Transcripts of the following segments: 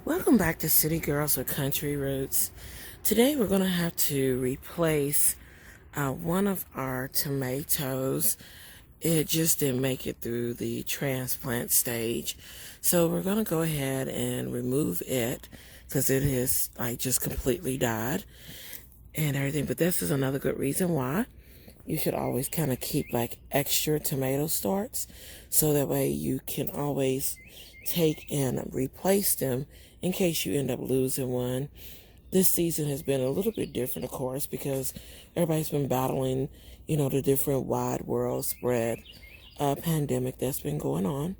Welcome back to City Girls with Country Roots. Today we're going to have to replace one of our tomatoes. It just didn't make it through the transplant stage. So we're going to go ahead and remove it because it has just completely died and everything. But this is another good reason why you should always kind of keep extra tomato starts so that way you can always take and replace them in case you end up losing one. This season has been a little bit different, of course, because everybody's been battling, the different wide world spread pandemic that's been going on.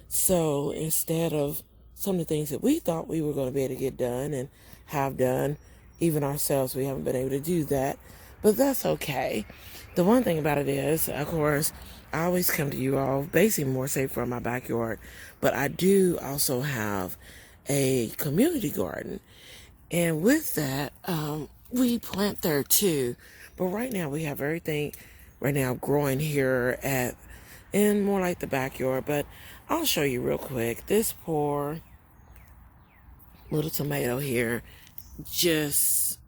So instead of some of the things that we thought we were going to be able to get done and have done, even ourselves, we haven't been able to do that. But that's okay. The one thing about it is, of course, I always come to you all basically more safe from my backyard. But I do also have a community garden. And with that, we plant there too. But right now we have everything right now growing here in more like the backyard. But I'll show you real quick. This poor little tomato here just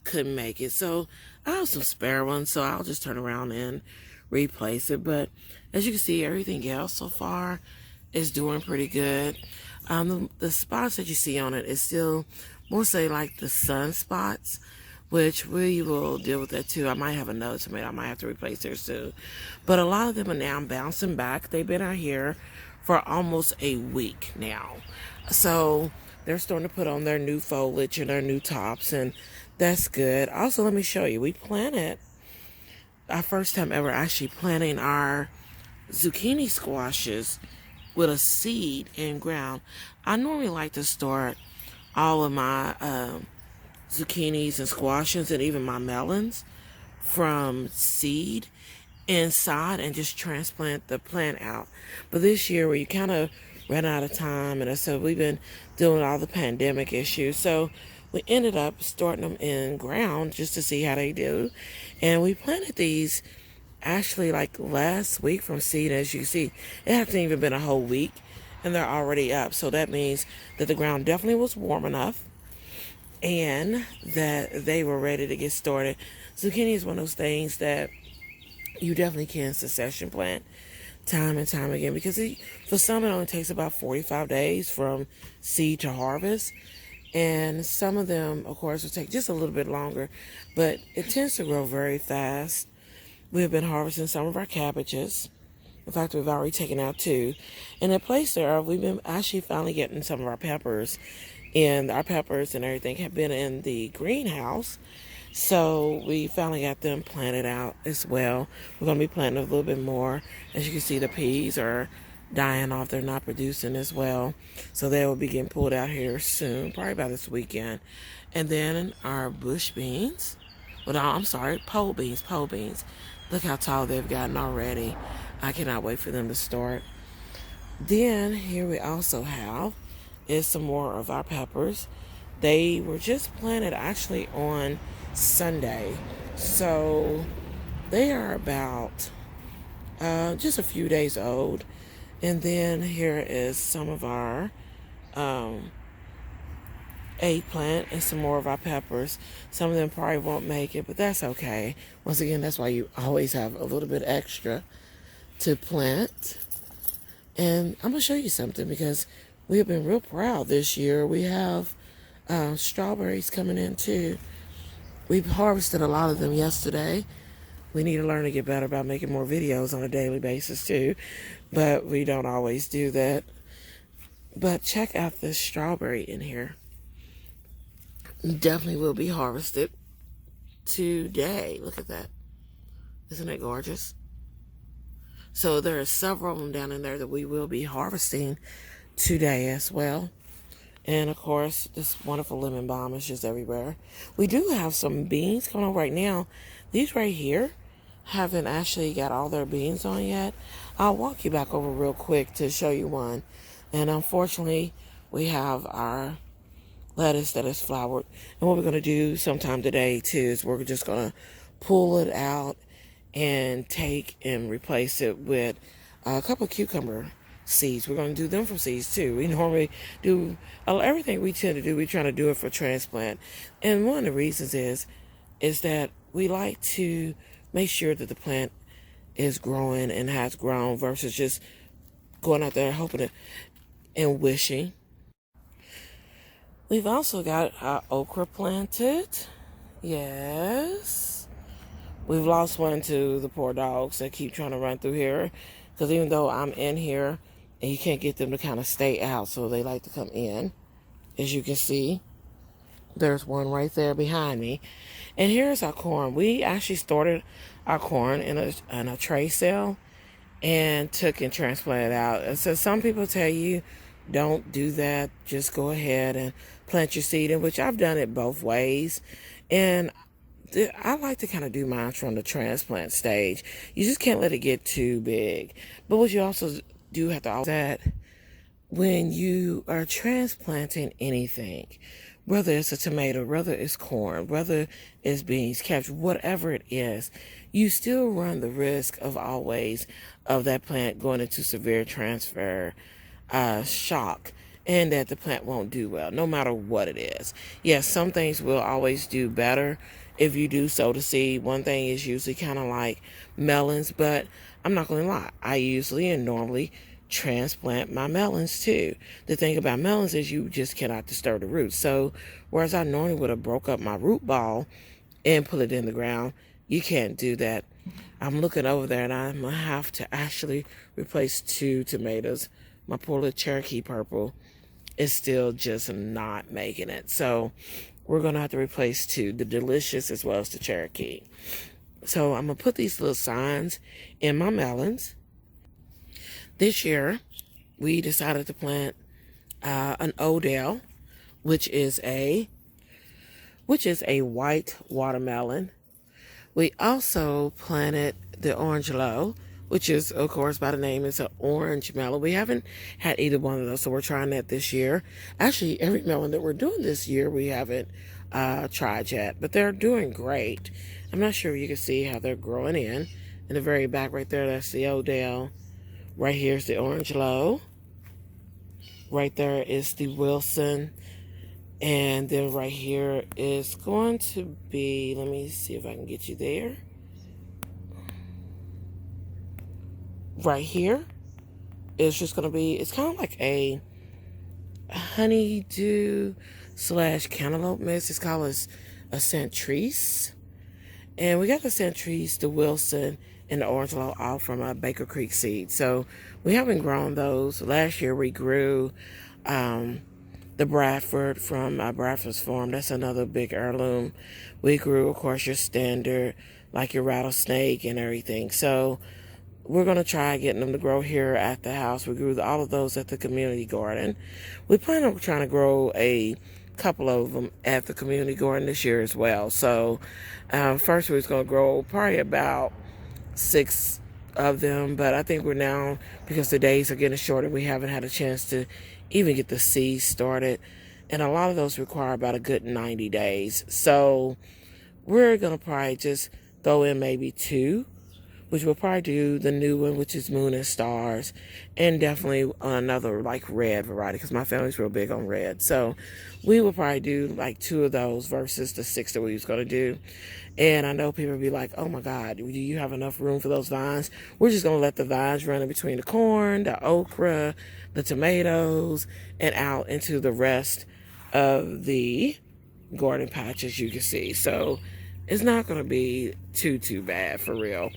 couldn't make it. So I have some spare ones, so I'll just turn around and replace it. But as you can see, everything else so far is doing pretty good. The spots that you see on it is still mostly like the sun spots, which we will deal with that too. I might have another tomato I might have to replace there soon. But a lot of them are now bouncing back. They've been out here for almost a week now. So they're starting to put on their new foliage and their new tops, and that's good. Also, let me show you. We planted our first time ever actually planting our zucchini squashes with a seed in ground. I normally like to start all of my zucchinis and squashes and even my melons from seed inside and just transplant the plant out. But this year we kind of ran out of time, and so we've been dealing with all the pandemic issues. So we ended up starting them in ground just to see how they do. And we planted these actually last week from seed. As you see, it hasn't even been a whole week and they're already up. So that means that the ground definitely was warm enough and that they were ready to get started. Zucchini is one of those things that you definitely can succession plant time and time again, because for some it only takes about 45 days from seed to harvest, and some of them of course will take just a little bit longer, but it tends to grow very fast. We've been harvesting some of our cabbages. In fact, we've already taken out 2. And in place thereof, we've been actually finally getting some of our peppers, and our peppers and everything have been in the greenhouse. So we finally got them planted out as well. We're going to be planting a little bit more. As you can see, the peas are dying off. They're not producing as well. So they will be getting pulled out here soon, probably by this weekend. And then our bush beans. Well, I'm sorry, pole beans. Look how tall they've gotten already. I cannot wait for them to start. Then here we also have is some more of our peppers. They were just planted actually on Sunday. So they are about just a few days old. And then here is some of our eggplant and some more of our peppers. Some of them probably won't make it, but that's okay. Once again, that's why you always have a little bit extra to plant. And I'm going to show you something, because we have been real proud this year. We have strawberries coming in too. We've harvested a lot of them yesterday. We need to learn to get better about making more videos on a daily basis too, but we don't always do that. But check out this strawberry in here. Definitely will be harvested today. Look at that. Isn't it gorgeous? So there are several of them down in there that we will be harvesting today as well. And of course, this wonderful lemon balm is just everywhere. We do have some beans coming on right now. These right here haven't actually got all their beans on yet. I'll walk you back over real quick to show you one. And unfortunately, we have our lettuce that is flowered. And what we're going to do sometime today too is we're just going to pull it out and take and replace it with a couple of cucumber seeds. We're going to do them from seeds too. We normally do everything we tend to do. We try to do it for transplant, and one of the reasons is that we like to make sure that the plant is growing and has grown versus just going out there and hoping it and wishing. We've also got our okra planted. Yes. We've lost one to the poor dogs that keep trying to run through here. Because even though I'm in here, and you can't get them to kind of stay out, so they like to come in. As you can see, there's one right there behind me. And here's our corn. We actually started our corn in a tray cell and took and transplanted out. And so some people tell you, don't do that. Just go ahead and plant your seed in, which I've done it both ways. And I like to kind of do mine from the transplant stage. You just can't let it get too big. But what you also do have to always that when you are transplanting anything, whether it's a tomato, whether it's corn, whether it's beans, cabbage, whatever it is, you still run the risk of always of that plant going into severe transfer shock, and that the plant won't do well, no matter what it is. Yes, some things will always do better if you do sow the seed. One thing is usually kind of like melons, but I'm not going to lie, I usually and normally transplant my melons too. The thing about melons is you just cannot disturb the roots. So whereas I normally would have broke up my root ball and put it in the ground, you can't do that. I'm looking over there and I'm going to have to actually replace 2 tomatoes. My poor little Cherokee purple is still just not making it. So we're going to have to replace 2, the delicious as well as the Cherokee. So I'm going to put these little signs in my melons. This year, we decided to plant an Odell, which is a white watermelon. We also planted the Orange Low, which is, of course, by the name, it's an orange melon. We haven't had either one of those, so we're trying that this year. Actually, every melon that we're doing this year, we haven't tried yet, but they're doing great. I'm not sure if you can see how they're growing in. In the very back right there, that's the Odell. Right here is the Orange Low. Right there is the Wilson. And then right here is going to be, let me see if I can get you there. Right here is just going to be, it's kind of like a honeydew / cantaloupe mix. It's called a Centrise. And we got the Centrise, the Wilson, and the Orange Low all from a Baker Creek seed. So we haven't grown those. Last year we grew the Bradford from Bradford's Farm. That's another big heirloom. We grew, of course, your standard, like your rattlesnake and everything. So we're going to try getting them to grow here at the house. We grew all of those at the community garden. We plan on trying to grow a couple of them at the community garden this year as well. So first we was going to grow probably about 6 of them, but I think we're now, because the days are getting shorter, we haven't had a chance to even get the seeds started, and a lot of those require about a good 90 days. So we're going to probably just throw in maybe 2, which we'll probably do the new one, which is Moon and Stars, and definitely another like red variety, because my family's real big on red. So we will probably do like 2 of those versus the 6 that we was going to do. And I know people will be like, oh my God, do you have enough room for those vines? We're just going to let the vines run in between the corn, the okra, the tomatoes, and out into the rest of the garden patch, as you can see. So it's not going to be too bad for real.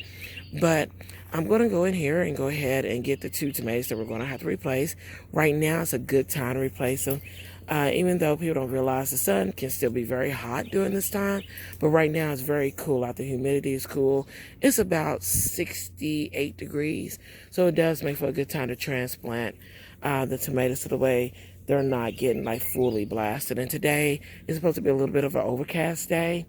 But I'm going to go in here and go ahead and get the 2 tomatoes that we're going to have to replace. Right now it's a good time to replace them. Even though people don't realize the sun can still be very hot during this time. But right now it's very cool out. The humidity is cool. It's about 68 degrees. So it does make for a good time to transplant the tomatoes to the way they're not getting like fully blasted. And today is supposed to be a little bit of an overcast day,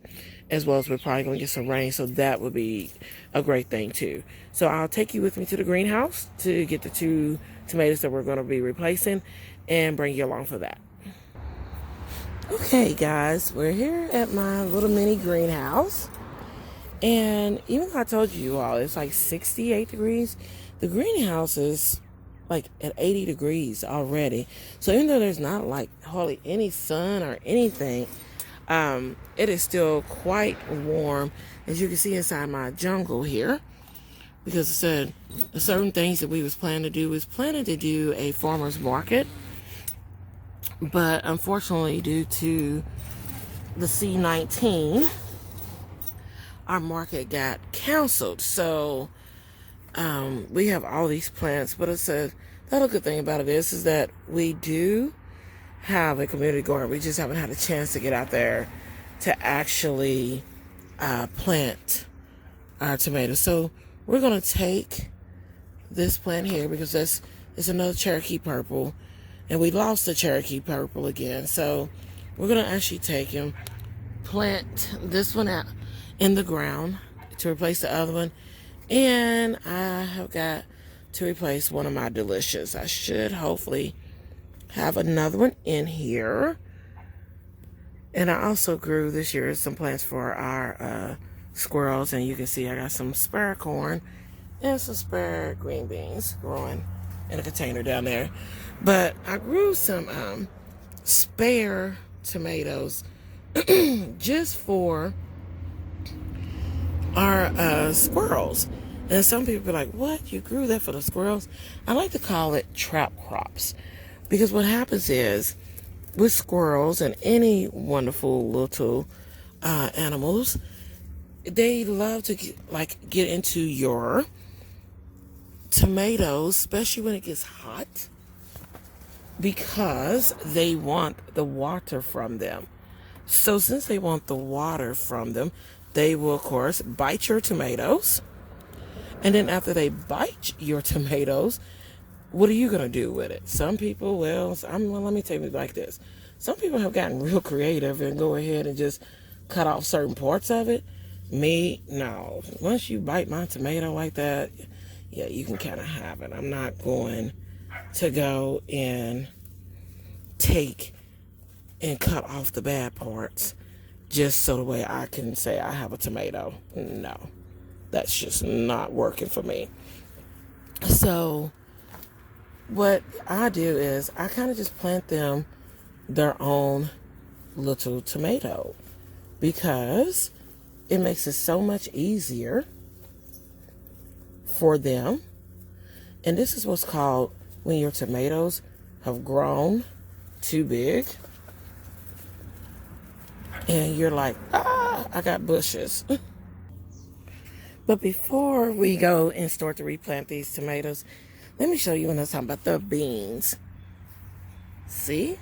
as well as we're probably going to get some rain. So that would be a great thing too. So I'll take you with me to the greenhouse to get the 2 tomatoes that we're going to be replacing and bring you along for that. Okay guys, we're here at my little mini greenhouse, and even though I told you all it's like 68 degrees, the greenhouse is like at 80 degrees already. So even though there's not like hardly any sun or anything, it is still quite warm, as you can see inside my jungle here. Because I said the certain things that we was planning to do a farmer's market, but unfortunately due to the C-19, our market got canceled. So we have all these plants, but it's the other good thing about it is that we do have a community garden. We just haven't had a chance to get out there to actually plant our tomatoes. So we're going to take this plant here because this is another Cherokee purple, and we lost the Cherokee purple again. So we're going to actually take him, plant this one out in the ground to replace the other one, and I have got to replace one of my delicious. I should hopefully have another one in here. And I also grew this year some plants for our squirrels, and you can see I got some spare corn and some spare green beans growing in a container down there. But I grew some spare tomatoes just for our squirrels. And some people are like, what? You grew that for the squirrels? I like to call it trap crops, because what happens is with squirrels and any wonderful little animals, they love to get into your tomatoes, especially when it gets hot, because they want the water from them. So since they want the water from them, they will, of course, bite your tomatoes. And then after they bite your tomatoes, what are you going to do with it? Some people, let me tell you like this. Some people have gotten real creative and go ahead and just cut off certain parts of it. Me, no. Once you bite my tomato like that, yeah, you can kind of have it. I'm not going to go and take and cut off the bad parts just so the way I can say I have a tomato. No, that's just not working for me. So what I do is I kind of just plant them their own little tomato, because it makes it so much easier for them. And this is what's called when your tomatoes have grown too big and you're like, I got bushes. But before we go and start to replant these tomatoes, let me show you when I was talking about the beans. See?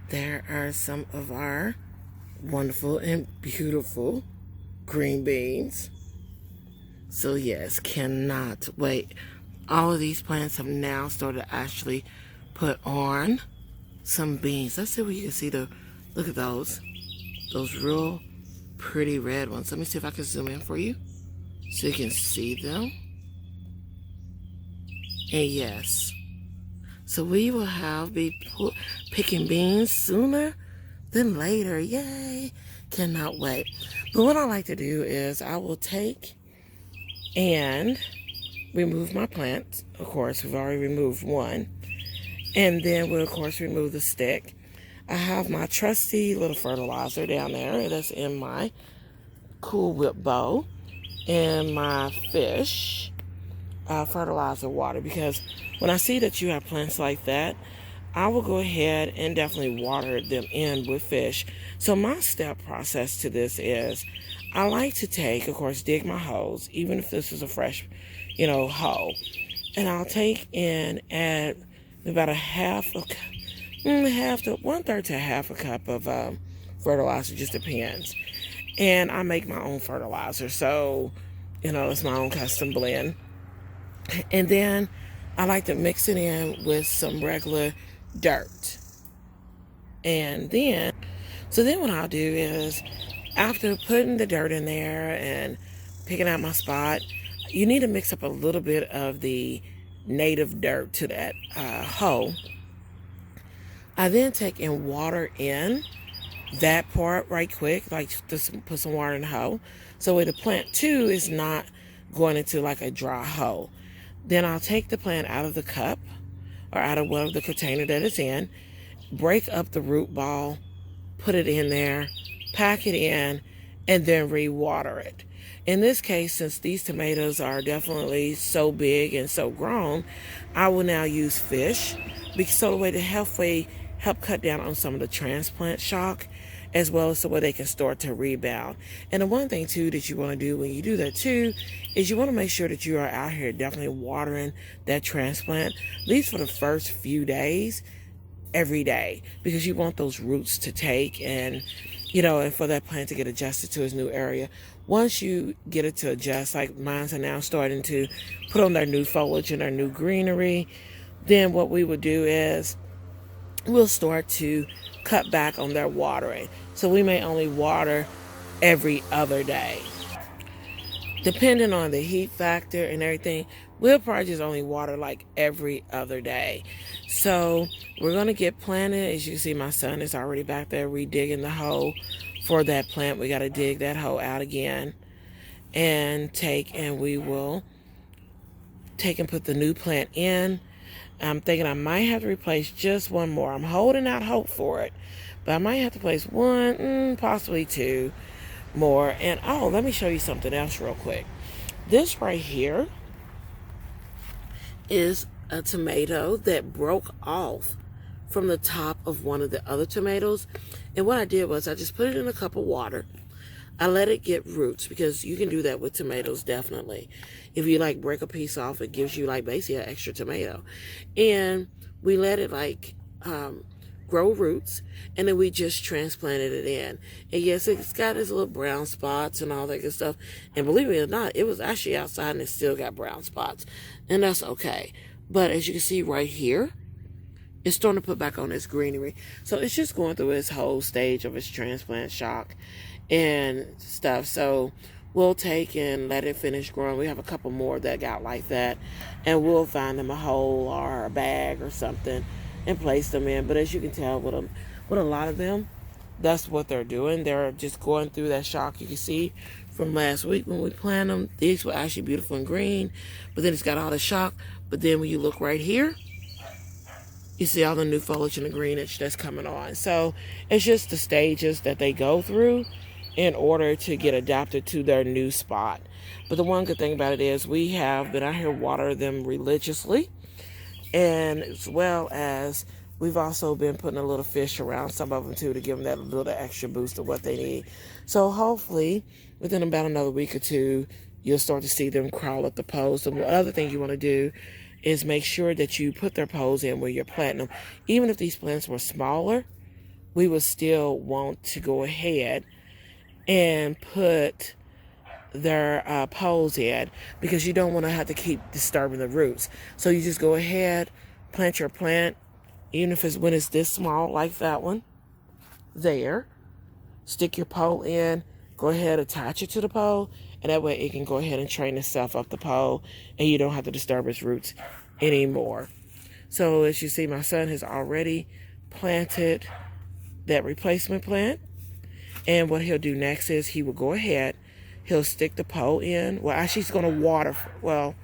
There are some of our wonderful and beautiful green beans. So yes, cannot wait. All of these plants have now started to actually put on some beans. Let's see if we can see look at those real pretty red ones. Let me see if I can zoom in for you so you can see them. And yes, so we will be picking beans sooner than later. Yay! Cannot wait. But what I like to do is I will take and remove my plant. Of course, we've already removed one. And then we'll, of course, remove the stick. I have my trusty little fertilizer down there. That's in my Cool Whip bowl. And my fish fertilizer water. Because when I see that you have plants like that, I will go ahead and definitely water them in with fish. So my step process to this is I like to take, of course, dig my holes, even if this is a fresh, hole. And I'll take and add about one-third to half a cup of fertilizer, just depends. And I make my own fertilizer. So, it's my own custom blend. And then I like to mix it in with some regular dirt. And then what I'll do is, after putting the dirt in there and picking out my spot, you need to mix up a little bit of the native dirt to that hole. I then take and water in that part right quick, like just put some water in the hole. So where the plant too is not going into like a dry hole. Then I'll take the plant out of the cup or out of whatever the container that it's in, break up the root ball, put it in there, pack it in, and then re-water it. In this case, since these tomatoes are definitely so big and so grown, I will now use fish, so the way to help cut down on some of the transplant shock, as well as the way they can start to rebound. And the one thing too that you want to do when you do that too is you want to make sure that you are out here definitely watering that transplant, at least for the first few days, every day, because you want those roots to take and and for that plant to get adjusted to its new area. Once you get it to adjust, like mine are now starting to put on their new foliage and their new greenery, then what we would do is we'll start to cut back on their watering. So we may only water every other day. Depending on the heat factor and everything, we'll probably just only water like every other day. So we're going to get planted. As you can see, my son is already back there redigging the hole for that plant. We got to dig that hole out again and we will take and put the new plant in. I'm thinking I might have to replace just one more. I'm holding out hope for it, but I might have to place one, possibly two more. And let me show you something else real quick. This right here is a tomato that broke off from the top of one of the other tomatoes. And what I did was I just put it in a cup of water. I let it get roots, because you can do that with tomatoes, definitely. If you break a piece off, it gives you basically an extra tomato. And we let it grow roots, and then we just transplanted it in. And yes, it's got its little brown spots and all that good stuff. And believe it or not, it was actually outside and it still got brown spots. And that's okay. But as you can see right here, it's starting to put back on its greenery. So it's just going through its whole stage of its transplant shock and stuff. So we'll take and let it finish growing. We have a couple more that got like that, and we'll find them a hole or a bag or something and place them in. But as you can tell with a lot of them, that's what they're doing. They're just going through that shock. You can see from last week when we planted them, these were actually beautiful and green, but then it's got all the shock. But then when you look right here, you see all the new foliage and the greenish that's coming on. So it's just the stages that they go through in order to get adapted to their new spot. But the one good thing about it is we have been out here watering them religiously, and as well as we've also been putting a little fish around some of them too, to give them that little extra boost of what they need. So hopefully within about another week or two, you'll start to see them crawl up the poles. And the other thing you want to do is make sure that you put their poles in where you're planting them. Even if these plants were smaller, we would still want to go ahead and put their poles in, because you don't want to have to keep disturbing the roots. So you just go ahead, plant your plant, even if it's when it's this small, like that one there. Stick your pole in, go ahead, attach it to the pole, and that way it can go ahead and train itself up the pole, and you don't have to disturb its roots anymore. So as you see, my son has already planted that replacement plant. And what he'll do next is he will go ahead, he'll stick the pole in. Well, actually he's going to water. Well,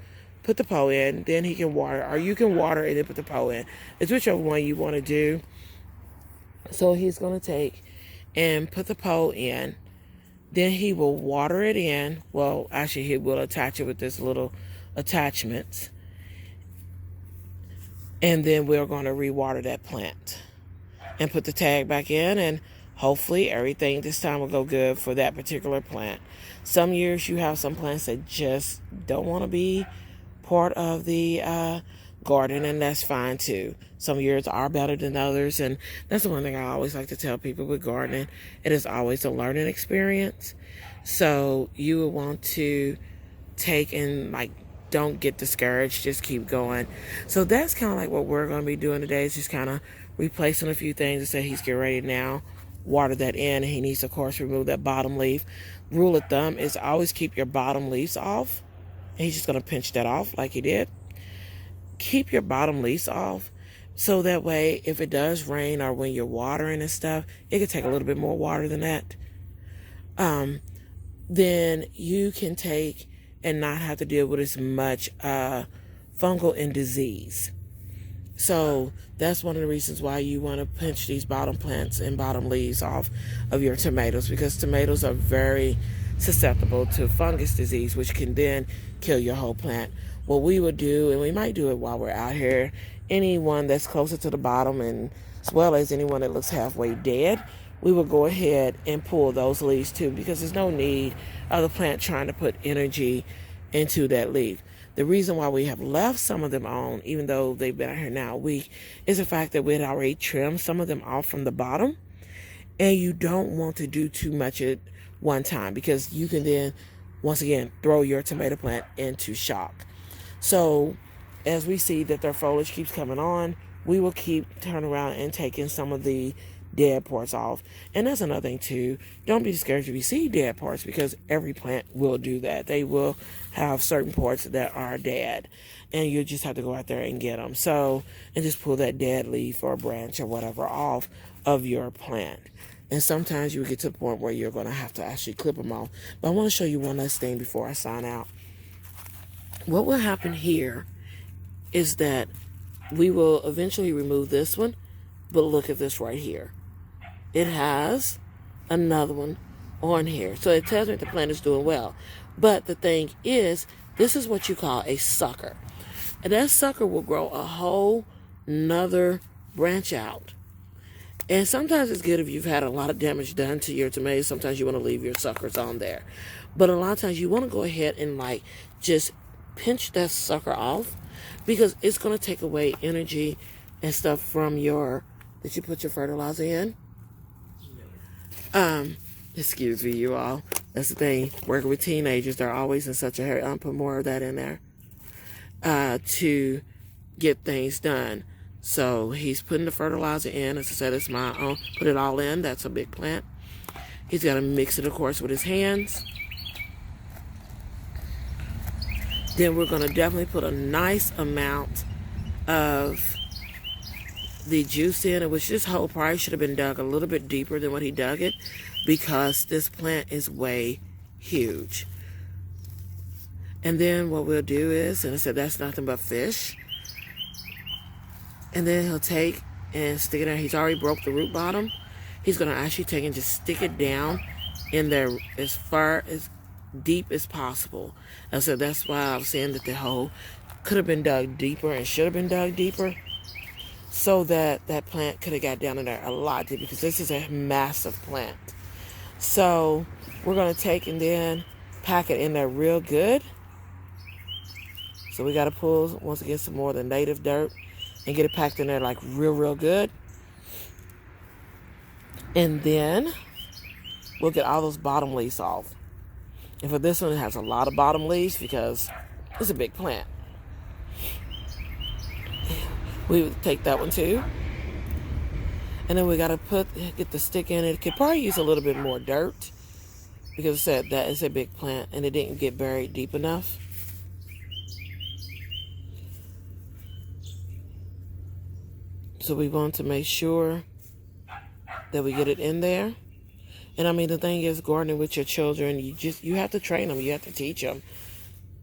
put the pole in, then he can water. Or you can water and then put the pole in. It's whichever one you want to do. So he's going to take and put the pole in. Then he will water it in. Well, actually he will attach it with this little attachments. And then we're going to rewater that plant. And put the tag back in, and hopefully everything this time will go good for that particular plant. Some years you have some plants that just don't want to be part of the garden, and that's fine too. Some years are better than others, and that's the one thing I always like to tell people with gardening. It is always a learning experience. So you will want to take and don't get discouraged, just keep going. So that's kind of like what we're going to be doing today, is just kind of replacing a few things. And say he's getting ready now, water that in. He needs to, of course, remove that bottom leaf. Rule of thumb is always keep your bottom leaves off. And he's just going to pinch that off like he did. Keep your bottom leaves off, so that way if it does rain or when you're watering and stuff, it could take a little bit more water than that. Then you can take and not have to deal with as much fungal and disease. So that's one of the reasons why you want to pinch these bottom plants and bottom leaves off of your tomatoes, because tomatoes are very susceptible to fungus disease, which can then kill your whole plant. What we would do, and we might do it while we're out here, anyone that's closer to the bottom and as well as anyone that looks halfway dead, we will go ahead and pull those leaves too, because there's no need of the plant trying to put energy into that leaf. The reason why we have left some of them on, even though they've been out here now a week, is the fact that we had already trimmed some of them off from the bottom. And you don't want to do too much at one time, because you can then, once again, throw your tomato plant into shock. So as we see that their foliage keeps coming on, we will keep turning around and taking some of the dead parts off. And that's another thing too. Don't be discouraged if you see dead parts, because every plant will do that. They will have certain parts that are dead, and you just have to go out there and get them. So, and just pull that dead leaf or branch or whatever off of your plant. And sometimes you get to the point where you're going to have to actually clip them off. But I want to show you one last thing before I sign out. What will happen here is that we will eventually remove this one, but look at this right here. It has another one on here. So it tells me the plant is doing well. But the thing is, this is what you call a sucker. And that sucker will grow a whole nother branch out. And sometimes it's good if you've had a lot of damage done to your tomatoes. Sometimes you want to leave your suckers on there. But a lot of times you want to go ahead and just pinch that sucker off, because it's going to take away energy and stuff from your, did you put your fertilizer in? Excuse me, you all. That's the thing. Working with teenagers, they're always in such a hurry. I'll put more of that in there to get things done. So he's putting the fertilizer in. As I said, it's my own. Put it all in. That's a big plant. He's got to mix it, of course, with his hands. Then we're going to definitely put a nice amount of the juice in, which this hole probably should have been dug a little bit deeper than what he dug it, because this plant is way huge. And then what we'll do is, and I said that's nothing but fish, and then he'll take and stick it in. He's already broke the root bottom. He's going to actually take and just stick it down in there as far as deep as possible. And so that's why I was saying that the hole could have been dug deeper and should have been dug deeper, so that that plant could have got down in there a lot deeper, because this is a massive plant. So we're going to take and then pack it in there real good. So we got to pull, once again, some more of the native dirt and get it packed in there like real good. And then we'll get all those bottom leaves off. And for this one, it has a lot of bottom leaves because it's a big plant. We would take that one too. And then we got to get the stick in. It could probably use a little bit more dirt, because I said that is a big plant and it didn't get buried deep enough. So we want to make sure that we get it in there. And I mean, the thing is, gardening with your children, you have to train them, you have to teach them,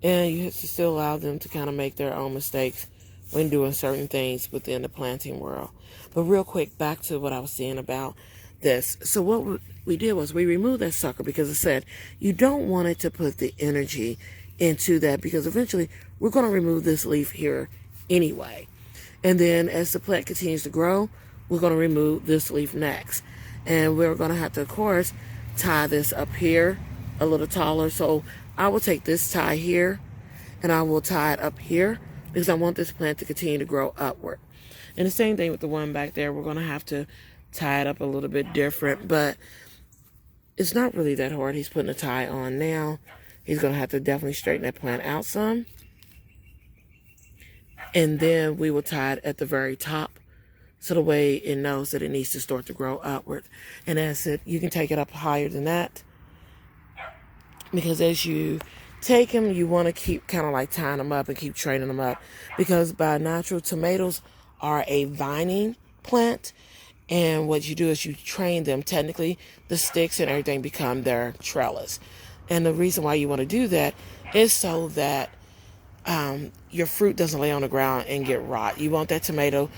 and you have to still allow them to kind of make their own mistakes when doing certain things within the planting world. But real quick, back to what I was saying about this. So what we did was we removed that sucker, because I said you don't want it to put the energy into that, because eventually we're going to remove this leaf here anyway. And then as the plant continues to grow, we're going to remove this leaf next. And we're going to have to, of course, tie this up here a little taller. So I will take this tie here and I will tie it up here, because I want this plant to continue to grow upward. And the same thing with the one back there. We're going to have to tie it up a little bit different, but it's not really that hard. He's putting a tie on now. He's going to have to definitely straighten that plant out some. And then we will tie it at the very top, so the way it knows that it needs to start to grow upward. And as it, you can take it up higher than that, because as you take them, you want to keep kind of like tying them up and keep training them up, because by natural, tomatoes are a vining plant, and what you do is you train them. Technically, the sticks and everything become their trellis. And the reason why you want to do that is so that your fruit doesn't lay on the ground and get rot. You want that tomato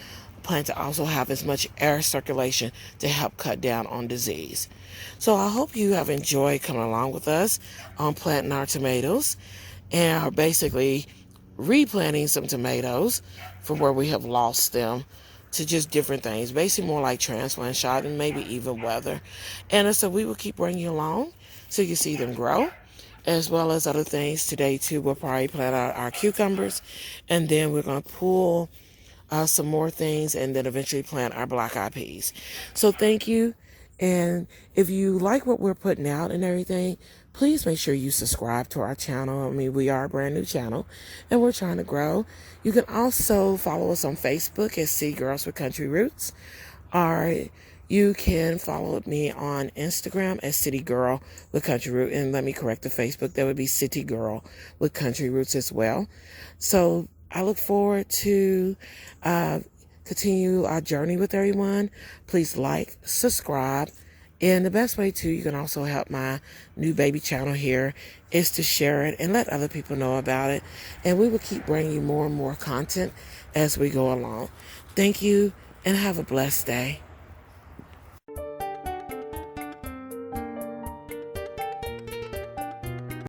plant to also have as much air circulation to help cut down on disease. So I hope you have enjoyed coming along with us on planting our tomatoes and are basically replanting some tomatoes from where we have lost them to just different things, basically more like transplant shot and maybe even weather. And so we will keep bringing you along so you see them grow, as well as other things. Today too, we'll probably plant out our cucumbers, and then we're going to pull some more things, and then eventually plant our black eyed peas. So thank you. And if you like what we're putting out and everything, please make sure you subscribe to our channel. I mean, we are a brand new channel and we're trying to grow. You can also follow us on Facebook at City Girls with Country Roots. Or you can follow me on Instagram as City Girl with Country Root. And let me correct the Facebook. That would be City Girl with Country Roots as well. So I look forward to continue our journey with everyone. Please like, subscribe, and the best way too, you can also help my new baby channel here, is to share it and let other people know about it. And we will keep bringing you more and more content as we go along. Thank you and have a blessed day.